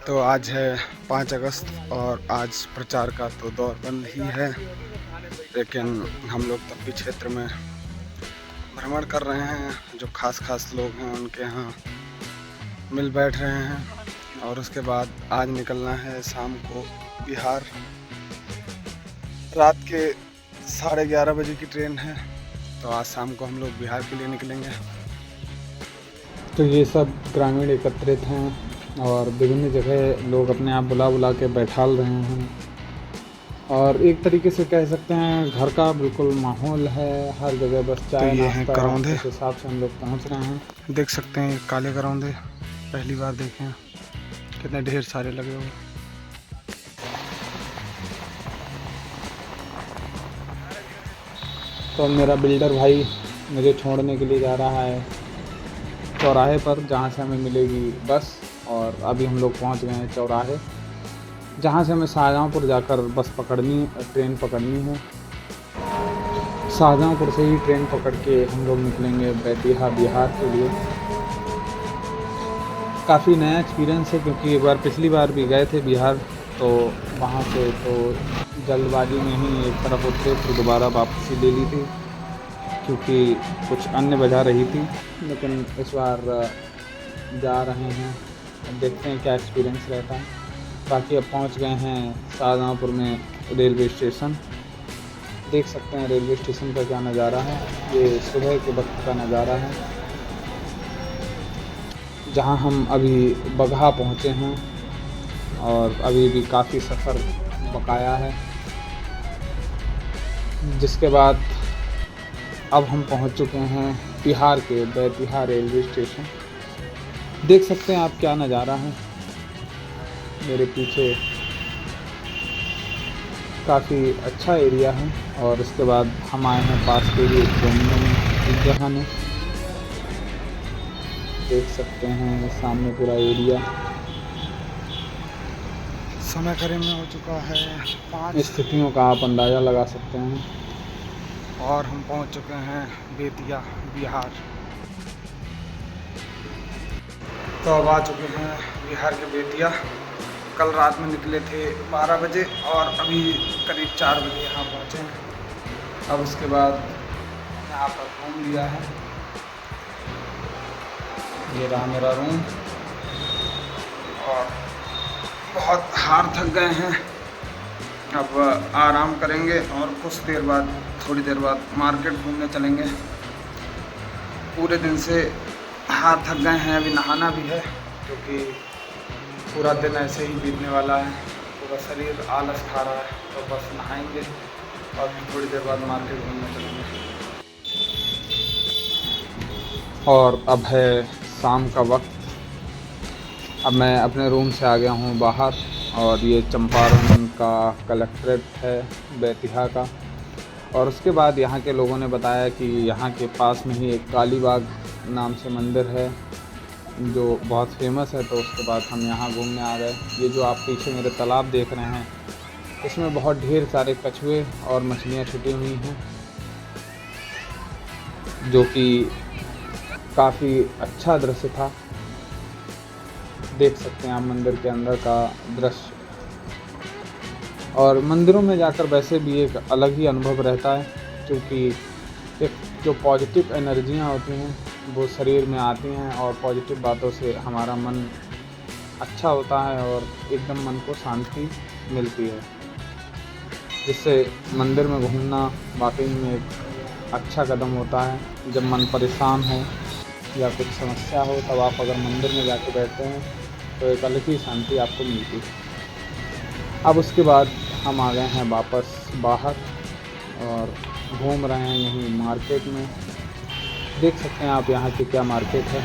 तो आज है 5 अगस्त और आज प्रचार का तो दौर बंद ही है, लेकिन हम लोग तब भी क्षेत्र में भ्रमण कर रहे हैं। जो खास लोग हैं उनके यहाँ मिल बैठ रहे हैं और उसके बाद आज निकलना है शाम को बिहार। रात के 11:30 बजे की ट्रेन है, तो आज शाम को हम लोग बिहार के लिए निकलेंगे। तो ये सब ग्रामीण एकत्रित हैं और विभिन्न जगह लोग अपने आप बुला के बैठाल रहे हैं और एक तरीके से कह सकते हैं घर का बिल्कुल माहौल है। हर जगह बस चाय तो ये है करौंदे, इस हिसाब से हम लोग पहुँच रहे हैं। देख सकते हैं काले करौंदे, पहली बार देखे हैं, कितने ढेर सारे लगे हुए। तो मेरा बिल्डर भाई मुझे छोड़ने के लिए जा रहा है चौराहे पर, जहाँ से हमें मिलेगी बस। और अभी हम लोग पहुँच गए हैं चौराहे, जहाँ से हमें शाहजहाँपुर जाकर ट्रेन पकड़नी है। शाहजहाँपुर से ही ट्रेन पकड़ के हम लोग निकलेंगे बेतिया बिहार के लिए। काफ़ी नया एक्सपीरियंस है, क्योंकि एक बार पिछली बार भी गए थे बिहार, तो वहाँ से तो जल्दबाजी में ही एक तरफ उतरे, फिर दोबारा वापसी ले ली थी क्योंकि कुछ अन्य वजह रही थी। लेकिन इस बार जा रहे हैं, देखते हैं क्या एक्सपीरियंस रहता है। बाकी अब पहुंच गए हैं शाहजहाँपुर में रेलवे स्टेशन। देख सकते हैं रेलवे स्टेशन का क्या नज़ारा है। ये सुबह के वक्त का नज़ारा है, जहां हम अभी बगहा पहुंचे हैं और अभी भी काफ़ी सफ़र बकाया है। जिसके बाद अब हम पहुंच चुके हैं बिहार के बेतिया रेलवे स्टेशन। देख सकते हैं आप क्या नज़ारा है मेरे पीछे। काफ़ी अच्छा एरिया है। और इसके बाद हम आए हैं पास के लिए जहाँ में देख सकते हैं सामने पूरा एरिया। समय करीब में हो चुका है 5। स्थितियों का आप अंदाज़ा लगा सकते हैं। और हम पहुंच चुके हैं बेतिया बिहार। तो अब आ चुके हैं बिहार के बेतिया। कल रात में निकले थे 12 बजे और अभी करीब 4 बजे यहाँ पहुँचे हैं। अब उसके बाद यहाँ पर रूम लिया है, ये रहा मेरा रूम। और बहुत हार थक गए हैं, अब आराम करेंगे और कुछ देर बाद, थोड़ी देर बाद मार्केट घूमने चलेंगे। पूरे दिन से हाथ थक गए हैं, अभी नहाना भी है क्योंकि पूरा दिन ऐसे ही बीतने वाला है। पूरा शरीर आलस खा रहा है, तो बस नहाएंगे और फिर थोड़ी देर बाद मार्केट घूमने चलेंगे। और अब है शाम का वक्त। अब मैं अपने रूम से आ गया हूँ बाहर और ये चंपारण का कलेक्ट्रेट है बेतिया का। और उसके बाद यहाँ के लोगों ने बताया कि यहाँ के पास में ही एक कालीबाग नाम से मंदिर है जो बहुत फेमस है। तो उसके बाद हम यहाँ घूमने आ गए। ये जो आप पीछे मेरे तालाब देख रहे हैं, इसमें बहुत ढेर सारे कछुए और मछलियाँ छुटी हुई हैं, जो कि काफ़ी अच्छा दृश्य था। देख सकते हैं आप मंदिर के अंदर का दृश्य। और मंदिरों में जाकर वैसे भी एक अलग ही अनुभव रहता है, क्योंकि एक जो पॉजिटिव एनर्जियाँ होती हैं वो शरीर में आती हैं और पॉजिटिव बातों से हमारा मन अच्छा होता है और एकदम मन को शांति मिलती है। जिससे मंदिर में घूमना वाकई में एक अच्छा कदम होता है। जब मन परेशान हो या कुछ समस्या हो, तब आप अगर मंदिर में जाके बैठते हैं तो एक अलग ही शांति आपको मिलती है। अब उसके बाद हम आ गए हैं वापस बाहर और घूम रहे हैं यहीं मार्केट में। देख सकते हैं आप यहाँ की क्या मार्केट है।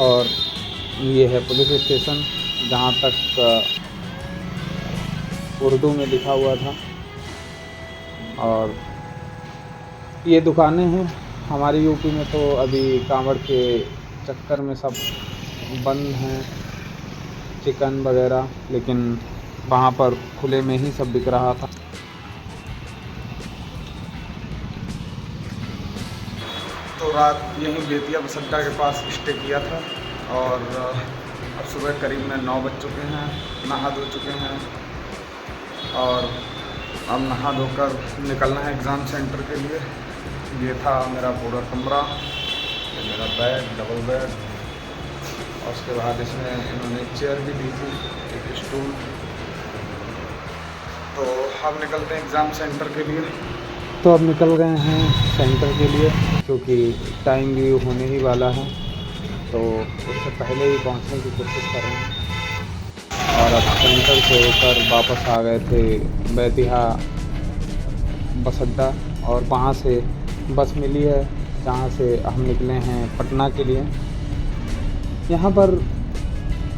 और ये है पुलिस स्टेशन, जहाँ तक उर्दू में लिखा हुआ था। और ये दुकानें हैं। हमारी यूपी में तो अभी कांवड़ के चक्कर में सब बंद हैं, चिकन वगैरह, लेकिन वहाँ पर खुले में ही सब बिक रहा था। तो रात यहीं बेतिया बस अड्डा के पास स्टे किया था और अब सुबह करीब में 9 बज चुके हैं, नहा धो चुके हैं और अब नहा धोकर निकलना है एग्ज़ाम सेंटर के लिए। ये था मेरा पूरा कमरा, ये मेरा बेड, डबल बेड, और उसके बाद इसमें इन्होंने चेयर भी दी थी, एक स्टूल। तो अब निकलते हैं एग्ज़ाम सेंटर के लिए। तो अब निकल गए हैं सेंटर के लिए, क्योंकि टाइम भी होने ही वाला है, तो उससे पहले ही पहुंचने की कोशिश कर रहे हैं। और अब सेंटर से होकर वापस आ गए थे बैतिहा बस अड्डा, और वहाँ से बस मिली है जहाँ से हम निकले हैं पटना के लिए। यहाँ पर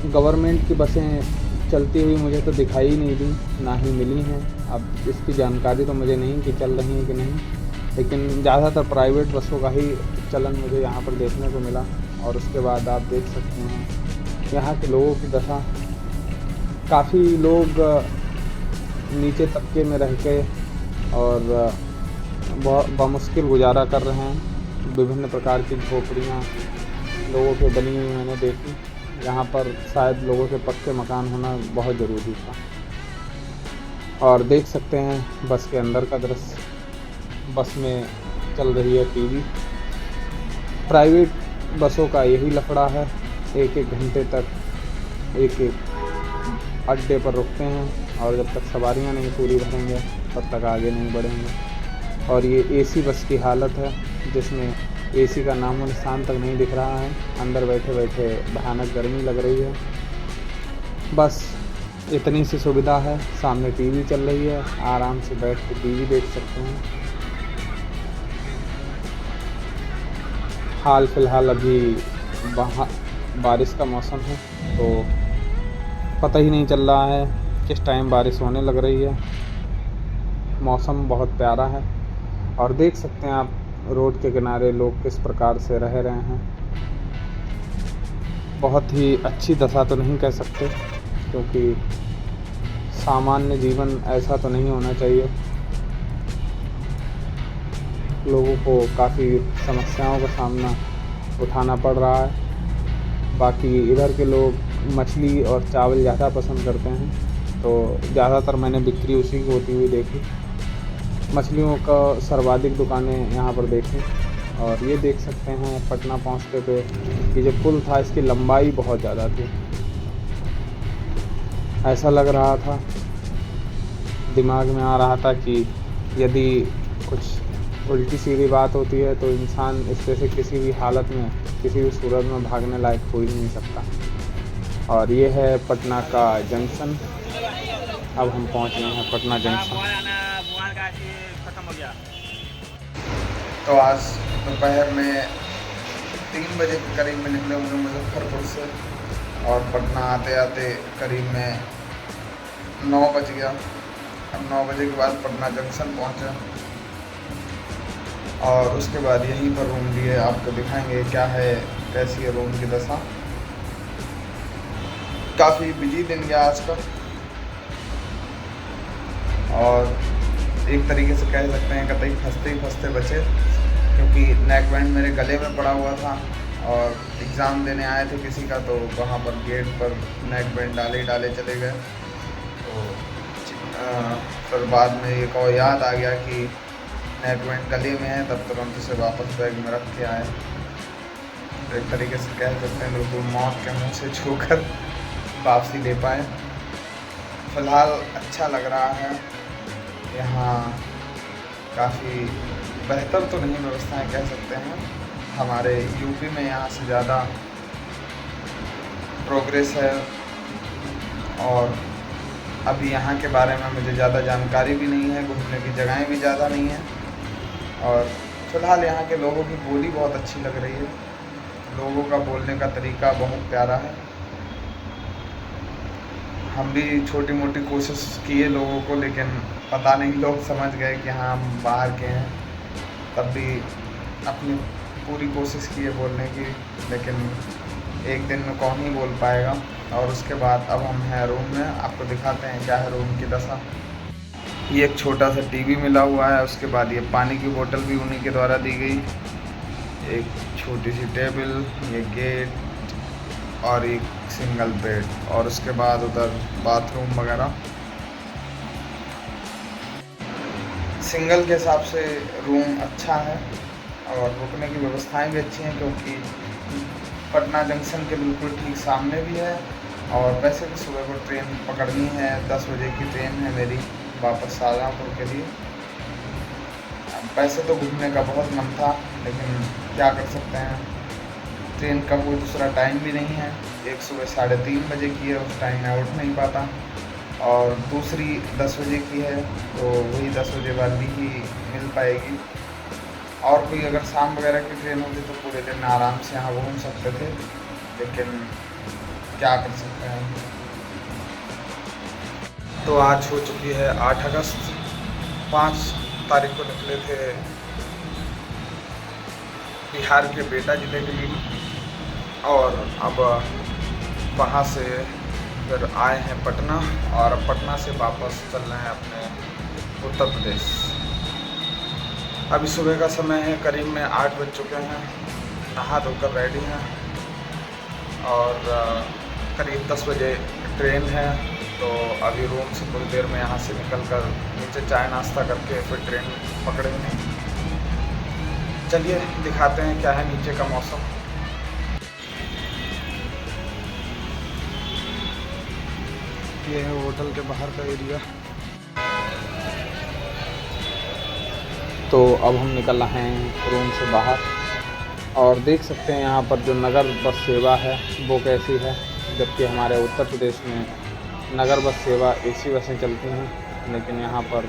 गवर्नमेंट की बसें चलती हुई मुझे तो दिखाई नहीं दी, ना ही मिली हैं। अब इसकी जानकारी तो मुझे नहीं कि चल रही हैं कि नहीं, लेकिन ज़्यादातर प्राइवेट बसों का ही चलन मुझे यहाँ पर देखने को मिला। और उसके बाद आप देख सकते हैं यहाँ के लोगों की दशा। काफ़ी लोग नीचे तबके में रह के और बमुश्किल गुजारा कर रहे हैं। विभिन्न प्रकार की झोपड़ियाँ लोगों के बनी हुई मैंने देखी। यहाँ पर शायद लोगों के पक्के मकान होना बहुत ज़रूरी था। और देख सकते हैं बस के अंदर का दृश्य, बस में चल रही है टीवी। प्राइवेट बसों का यही लफड़ा है, एक एक घंटे तक एक एक अड्डे पर रुकते हैं और जब तक सवारियां नहीं पूरी भरेंगे तब तक आगे नहीं बढ़ेंगे। और ये एसी बस की हालत है, जिसमें एसी का नामो निशान तक नहीं दिख रहा है। अंदर बैठे बैठे भयानक गर्मी लग रही है। बस इतनी सी सुविधा है, सामने टीवी चल रही है, आराम से बैठ के टीवी देख सकते हैं। हाल फिलहाल अभी वहाँ बारिश का मौसम है, तो पता ही नहीं चल रहा है किस टाइम बारिश होने लग रही है। मौसम बहुत प्यारा है और देख सकते हैं आप रोड के किनारे लोग किस प्रकार से रह रहे हैं। बहुत ही अच्छी दशा तो नहीं कह सकते, क्योंकि सामान्य जीवन ऐसा तो नहीं होना चाहिए। लोगों को काफ़ी समस्याओं का सामना उठाना पड़ रहा है। बाकी इधर के लोग मछली और चावल ज़्यादा पसंद करते हैं, तो ज़्यादातर मैंने बिक्री उसी की होती हुई देखी। मछलियों का सर्वाधिक दुकानें यहाँ पर देखी। और ये देख सकते हैं पटना पहुँचते पे ये जो पुल था, इसकी लंबाई बहुत ज़्यादा थी। ऐसा लग रहा था, दिमाग में आ रहा था कि यदि कुछ उल्टी सीधी बात होती है तो इंसान इससे से किसी भी हालत में, किसी भी सूरत में भागने लायक हो ही नहीं सकता। और ये है पटना का जंक्शन। अब हम पहुँच गए हैं पटना जंक्शन। तो आज दोपहर में 3 बजे के करीब में निकले हुए मुजफ्फरपुर से, और पटना आते आते करीब में 9 बज गया। अब 9 बजे के बाद पटना जंक्शन पहुँचे और उसके बाद यहीं पर रूम लिए। आपको दिखाएंगे क्या है, कैसी है रूम की दशा। काफ़ी बिजी दिन गया आज का, और एक तरीके से कह सकते हैं कतई फंसते ही फंसते बचे, क्योंकि नेक बैंड मेरे गले में पड़ा हुआ था और एग्ज़ाम देने आए थे किसी का, तो वहाँ पर गेट पर नेक बैंड डाले ही डाले चले गए। तो फिर बाद में एक और याद आ गया कि नेक बैंड गले में है, तब तुरंत उसे वापस बैग में रख के आए। तो एक तरीके से कह सकते हैं बिल्कुल मौत के मुँह से छूकर वापसी ले पाए। फ़िलहाल अच्छा लग रहा है यहाँ, काफ़ी बेहतर तो नहीं व्यवस्थाएं कह सकते हैं। हमारे यूपी में यहाँ से ज़्यादा प्रोग्रेस है, और अभी यहाँ के बारे में मुझे ज़्यादा जानकारी भी नहीं है, घूमने की जगहें भी ज़्यादा नहीं हैं। और फ़िलहाल यहाँ के लोगों की बोली बहुत अच्छी लग रही है, लोगों का बोलने का तरीका बहुत प्यारा है। हम भी छोटी मोटी कोशिश किए लोगों को, लेकिन पता नहीं लोग समझ गए कि हाँ हम बाहर के हैं। तब भी अपनी पूरी कोशिश की है बोलने की, लेकिन एक दिन में कौन ही बोल पाएगा। और उसके बाद अब हम हैं रूम में, आपको दिखाते हैं क्या है रूम की दशा। ये एक छोटा सा टीवी मिला हुआ है, उसके बाद ये पानी की बोतल भी उन्हीं के द्वारा दी गई, एक छोटी सी टेबल, ये गेट, और एक सिंगल बेड, और उसके बाद उधर बाथरूम वगैरह। सिंगल के हिसाब से रूम अच्छा है और रुकने की व्यवस्थाएं भी अच्छी हैं, क्योंकि पटना जंक्शन के बिल्कुल ठीक सामने भी है। और वैसे भी सुबह को ट्रेन पकड़नी है, 10 बजे की ट्रेन है मेरी वापस शाहजहाँपुर के लिए। वैसे तो घूमने का बहुत मन था, लेकिन क्या कर सकते हैं, ट्रेन का कोई दूसरा टाइम भी नहीं है। एक सुबह 3:30 बजे की है, उस टाइम मैं उठ नहीं पाता, और दूसरी 10 बजे की है, तो वही 10 बजे वाली ही मिल पाएगी। और कोई अगर शाम वगैरह की ट्रेन होती तो पूरे दिन आराम से यहाँ घूम सकते थे, लेकिन क्या कर सकते हैं। तो आज हो चुकी है 8 अगस्त, 5 तारीख को निकले थे बिहार के बेटा ज़िले के लिए, और अब वहाँ से फिर आए हैं पटना, और अब पटना से वापस चल रहे हैं अपने उत्तर प्रदेश। अभी सुबह का समय है, करीब में 8 बज चुके हैं, नहा धोकर रेडी हैं, और करीब 10 बजे ट्रेन है। तो अभी रूम से कुछ देर में यहाँ से निकल कर नीचे चाय नाश्ता करके फिर ट्रेन पकड़ेंगे। चलिए दिखाते हैं क्या है नीचे का मौसम। ये है होटल के बाहर का एरिया। तो अब हम निकल रहे हैं रूम से बाहर, और देख सकते हैं यहाँ पर जो नगर बस सेवा है वो कैसी है। जबकि हमारे उत्तर प्रदेश में नगर बस सेवा एसी बसें चलती हैं, लेकिन यहाँ पर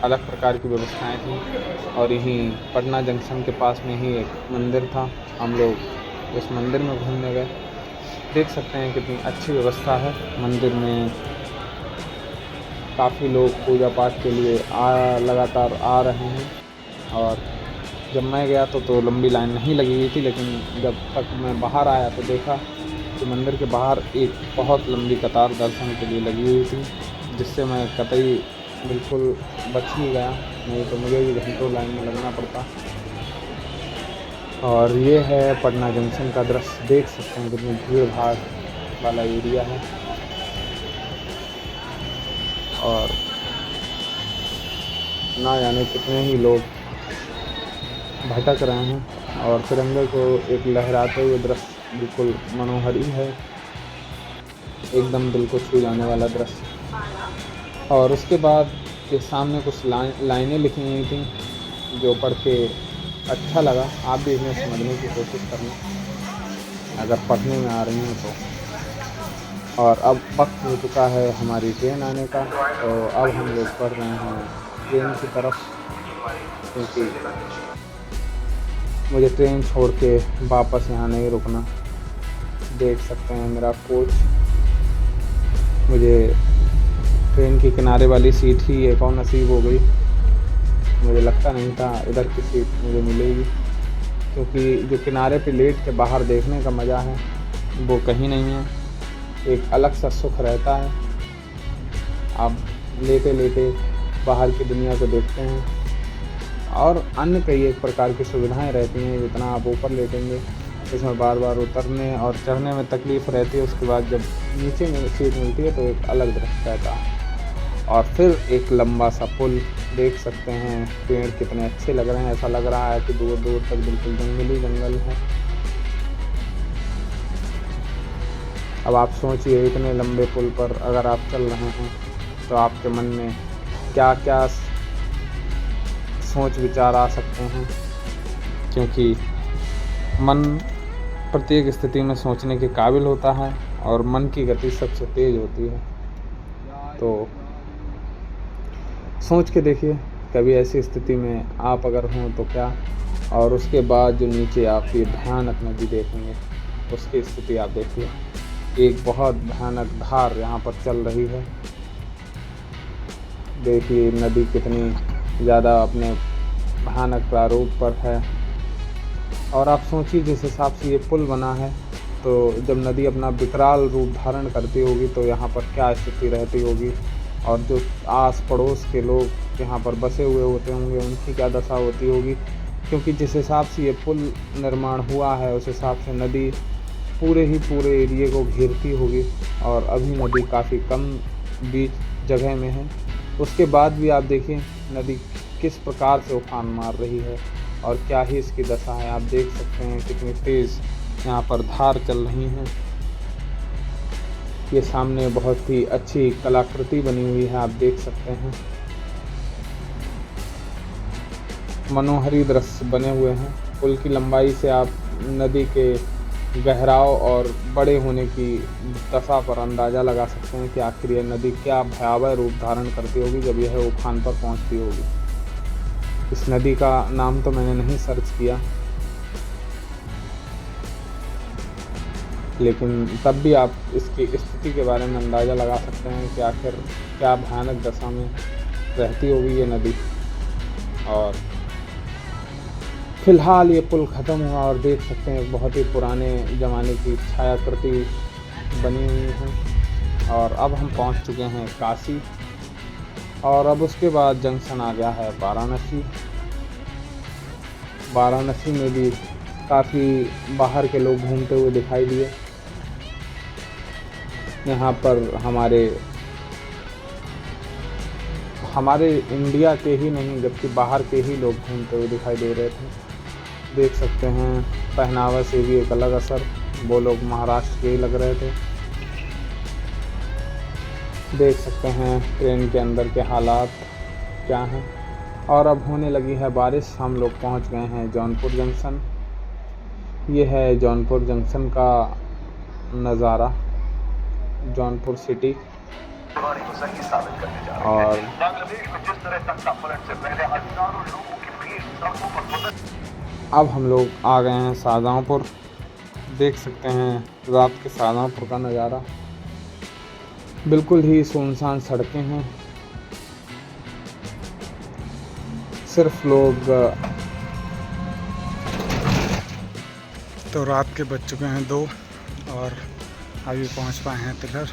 अलग प्रकार की व्यवस्थाएं थी। और यहीं पटना जंक्शन के पास में ही एक मंदिर था, हम लोग उस मंदिर में घूमने गए। देख सकते हैं कितनी अच्छी व्यवस्था है मंदिर में। काफ़ी लोग पूजा पाठ के लिए लगातार आ रहे हैं। और जब मैं गया तो लंबी लाइन नहीं लगी हुई थी, लेकिन जब तक मैं बाहर आया तो देखा कि मंदिर के बाहर एक बहुत लंबी कतार दर्शन के लिए लगी हुई थी, जिससे मैं कतई बिल्कुल बच ही गया, नहीं तो मुझे भी घंटों लाइन में लगना पड़ता। और ये है पटना जंक्शन का दृश्य, देख सकते हैं कितनी भीड़ भाड़ वाला एरिया है। और ना जाने कितने ही लोग भटक रहे हैं, और तिरंगे को एक लहराते हुए दृश्य बिल्कुल मनोहर ही है, एकदम दिल को छू जाने वाला दृश्य। और उसके बाद के सामने कुछ लाइनें लिखी हुई थी जो पढ़ के अच्छा लगा। आप भी इन्हें समझने की कोशिश करना अगर पढ़ने में आ रही हैं तो। और अब वक्त हो चुका है हमारी ट्रेन आने का, तो अब हम लोग पढ़ रहे हैं ट्रेन की तरफ, क्योंकि मुझे ट्रेन छोड़ के वापस यहाँ नहीं रुकना। देख सकते हैं मेरा कोच, मुझे ट्रेन के किनारे वाली सीट ही एक और नसीब हो गई। मुझे लगता नहीं था इधर की सीट मुझे मिलेगी, क्योंकि जो किनारे पे लेट के बाहर देखने का मज़ा है वो कहीं नहीं है। एक अलग सा सुख रहता है, आप लेटे लेटे बाहर की दुनिया को देखते हैं, और अन्य कई एक प्रकार की सुविधाएं रहती हैं। जितना आप ऊपर लेटेंगे इसमें बार बार उतरने और चढ़ने में तकलीफ़ रहती है, उसके बाद जब नीचे में सीट मिलती है तो एक अलग दृश्य रहता है। और फिर एक लंबा सा पुल, देख सकते हैं पेड़ कितने अच्छे लग रहे हैं, ऐसा लग रहा है कि दूर दूर तक बिल्कुल जंगल ही जंगल है। अब आप सोचिए इतने लंबे पुल पर अगर आप चल रहे हैं तो आपके मन में क्या क्या सोच विचार आ सकते हैं, क्योंकि मन प्रत्येक स्थिति में सोचने के काबिल होता है और मन की गति सबसे तेज़ होती है। तो सोच के देखिए कभी ऐसी स्थिति में आप अगर हों तो क्या। और उसके बाद जो नीचे आप ये भयानक नदी देखेंगे, उसकी स्थिति आप देखिए, एक बहुत भयानक धार यहाँ पर चल रही है। देखिए नदी कितनी ज़्यादा अपने भयानक प्रारूप पर है। और आप सोचिए जिस हिसाब से ये पुल बना है, तो जब नदी अपना विकराल रूप धारण करती होगी तो यहाँ पर क्या स्थिति रहती होगी, और जो आस पड़ोस के लोग यहाँ पर बसे हुए होते होंगे उनकी क्या दशा होती होगी। क्योंकि जिस हिसाब से ये पुल निर्माण हुआ है उस हिसाब से नदी पूरे एरिए को घेरती होगी और अभी नदी काफ़ी कम बीच जगह में है। उसके बाद भी आप देखिए नदी किस प्रकार से उफान मार रही है और क्या ही इसकी दशा है। आप देख सकते हैं कितनी तेज़ यहाँ पर धार चल रही हैं। ये सामने बहुत ही अच्छी कलाकृति बनी हुई है, आप देख सकते हैं। मनोहरी दृश्य बने हुए हैं। पुल की लंबाई से आप नदी के गहराव और बड़े होने की दशा पर अंदाज़ा लगा सकते हैं कि आखिर यह नदी क्या भयावह रूप धारण करती होगी जब यह उफान पर पहुंचती होगी। इस नदी का नाम तो मैंने नहीं सर्च किया, लेकिन तब भी आप इसकी स्थिति के बारे में अंदाज़ा लगा सकते हैं कि आखिर क्या भयानक दशा में रहती होगी ये नदी। और फिलहाल ये पुल ख़त्म हुआ और देख सकते हैं बहुत ही पुराने ज़माने की छायाकृति बनी हुई है। और अब हम पहुंच चुके हैं काशी और अब उसके बाद जंक्शन आ गया है वाराणसी। वाराणसी में भी काफ़ी बाहर के लोग घूमते हुए दिखाई दिए। यहाँ पर हमारे इंडिया के ही नहीं जबकि बाहर के ही लोग घूमते हुए दिखाई दे रहे थे। देख सकते हैं पहनावा से भी एक अलग असर, वो लोग महाराष्ट्र के ही लग रहे थे। देख सकते हैं ट्रेन के अंदर के हालात क्या हैं। और अब होने लगी है बारिश। हम लोग पहुंच गए हैं जौनपुर जंक्शन। ये है जौनपुर जंक्शन का नज़ारा, जौनपुर सिटी। और अब हम लोग आ गए हैं शाहजहाँपुर। देख सकते हैं रात के शाहजहाँपुर का नज़ारा। बिल्कुल ही सुनसान सड़कें हैं, सिर्फ लोग। तो रात के बज चुके हैं 2 और अभी पहुंच पाए हैं तिलहर।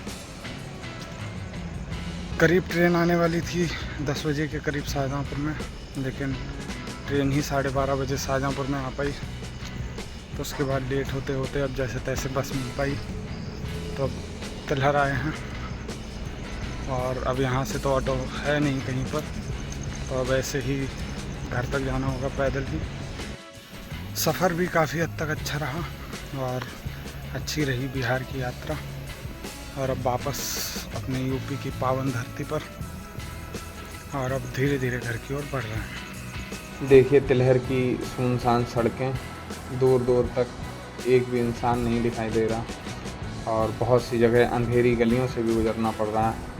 करीब ट्रेन आने वाली थी 10 बजे के करीब शाहजहाँपुर में, लेकिन ट्रेन ही 12:30 बजे शाहजहाँपुर में आ पाई। तो उसके बाद लेट होते होते अब जैसे तैसे बस मिल पाई, तो अब तिलहर आए हैं। और अब यहाँ से तो ऑटो है नहीं कहीं पर, तो अब ऐसे ही घर तक जाना होगा पैदल ही। सफ़र भी काफ़ी हद तक अच्छा रहा और अच्छी रही बिहार की यात्रा। और अब वापस अपने यूपी की पावन धरती पर, और अब धीरे धीरे घर की ओर बढ़ रहे हैं। देखिए तिलहर की सुनसान सड़कें, दूर दूर तक एक भी इंसान नहीं दिखाई दे रहा और बहुत सी जगह अंधेरी गलियों से भी गुजरना पड़ रहा है।